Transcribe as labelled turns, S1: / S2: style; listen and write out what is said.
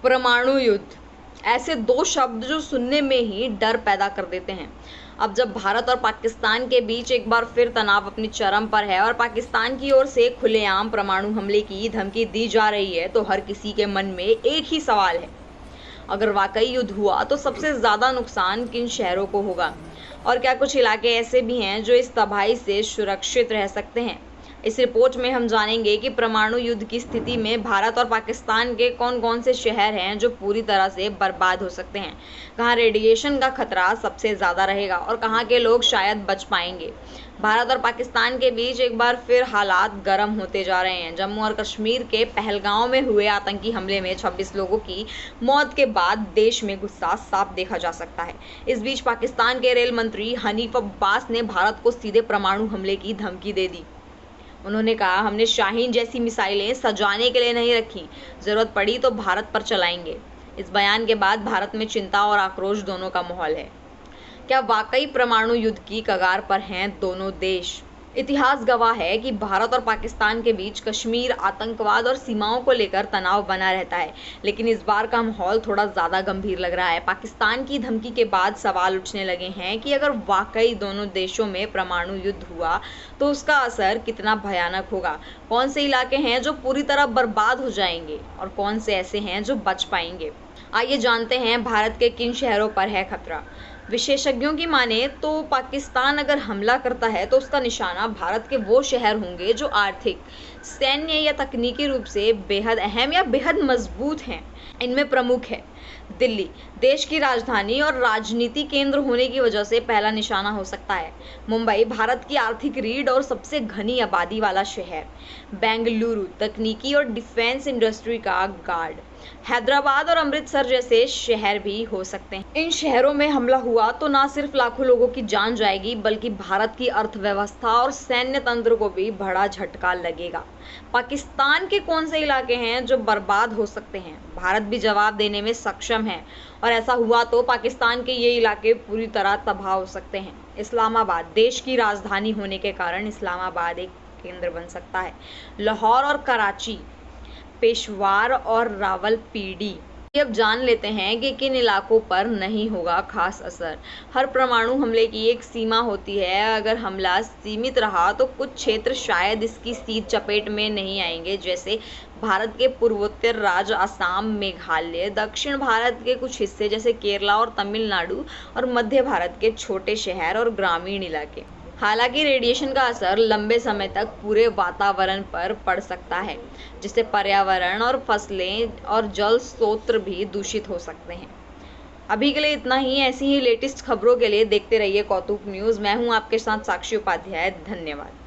S1: परमाणु युद्ध, ऐसे दो शब्द जो सुनने में ही डर पैदा कर देते हैं। अब जब भारत और पाकिस्तान के बीच एक बार फिर तनाव अपनी चरम पर है और पाकिस्तान की ओर से खुलेआम परमाणु हमले की धमकी दी जा रही है, तो हर किसी के मन में एक ही सवाल है, अगर वाकई युद्ध हुआ तो सबसे ज़्यादा नुकसान किन शहरों को होगा, और क्या कुछ इलाके ऐसे भी हैं जो इस तबाही से सुरक्षित रह सकते हैं। इस रिपोर्ट में हम जानेंगे कि परमाणु युद्ध की स्थिति में भारत और पाकिस्तान के कौन कौन से शहर हैं जो पूरी तरह से बर्बाद हो सकते हैं, कहाँ रेडिएशन का खतरा सबसे ज़्यादा रहेगा और कहाँ के लोग शायद बच पाएंगे। भारत और पाकिस्तान के बीच एक बार फिर हालात गर्म होते जा रहे हैं। जम्मू और कश्मीर के पहलगांव में हुए आतंकी हमले में 26 लोगों की मौत के बाद देश में गुस्सा साफ देखा जा सकता है। इस बीच पाकिस्तान के रेल मंत्री हनीफ अब्बास ने भारत को सीधे परमाणु हमले की धमकी दे दी। उन्होंने कहा, हमने शाहीन जैसी मिसाइलें सजाने के लिए नहीं रखी, जरूरत पड़ी तो भारत पर चलाएंगे। इस बयान के बाद भारत में चिंता और आक्रोश दोनों का माहौल है। क्या वाकई परमाणु युद्ध की कगार पर हैं दोनों देश? इतिहास गवाह है कि भारत और पाकिस्तान के बीच कश्मीर, आतंकवाद और सीमाओं को लेकर तनाव बना रहता है, लेकिन इस बार का माहौल थोड़ा ज़्यादा गंभीर लग रहा है। पाकिस्तान की धमकी के बाद सवाल उठने लगे हैं कि अगर वाकई दोनों देशों में परमाणु युद्ध हुआ तो उसका असर कितना भयानक होगा। कौन से इलाके हैं जो पूरी तरह बर्बाद हो जाएंगे और कौन से ऐसे हैं जो बच पाएंगे। आइए जानते हैं भारत के किन शहरों पर है खतरा। विशेषज्ञों की माने तो पाकिस्तान अगर हमला करता है तो उसका निशाना भारत के वो शहर होंगे जो आर्थिक, सैन्य या तकनीकी रूप से बेहद अहम या बेहद मजबूत हैं। इनमें प्रमुख है दिल्ली, देश की राजधानी और राजनीति केंद्र होने की वजह से पहला निशाना हो सकता है। मुंबई, भारत की आर्थिक रीढ़ और सबसे घनी आबादी वाला शहर। बेंगलुरु, तकनीकी और डिफेंस इंडस्ट्री का गार्ड। हैदराबाद और अमृतसर जैसे शहर भी हो सकते हैं। इन शहरों में हमला हुआ तो ना सिर्फ लाखों लोगों की जान जाएगी, बल्कि भारत की अर्थव्यवस्था और सैन्य तंत्र को भी बड़ा झटका लगेगा। पाकिस्तान के कौन से इलाके हैं जो बर्बाद हो सकते हैं? भारत भी जवाब देने में सक्षम है, और ऐसा हुआ तो पाकिस्तान के ये इलाके पूरी तरह तबाह हो सकते हैं। इस्लामाबाद, देश की राजधानी होने के कारण इस्लामाबाद एक केंद्र बन सकता है। लाहौर और कराची, पेशवार और रावलपिंडी। अब जान लेते हैं कि किन इलाकों पर नहीं होगा खास असर। हर परमाणु हमले की एक सीमा होती है। अगर हमला सीमित रहा तो कुछ क्षेत्र शायद इसकी सीधी चपेट में नहीं आएंगे, जैसे भारत के पूर्वोत्तर राज्य असम, मेघालय, दक्षिण भारत के कुछ हिस्से जैसे केरला और तमिलनाडु, और मध्य भारत के छोटे शहर और ग्रामीण इलाके। हालांकि रेडिएशन का असर लंबे समय तक पूरे वातावरण पर पड़ सकता है, जिससे पर्यावरण और फसलें और जल स्रोत भी दूषित हो सकते हैं। अभी के लिए इतना ही। ऐसी ही लेटेस्ट खबरों के लिए देखते रहिए कौतुक न्यूज़। मैं हूं आपके साथ साक्षी उपाध्याय। धन्यवाद।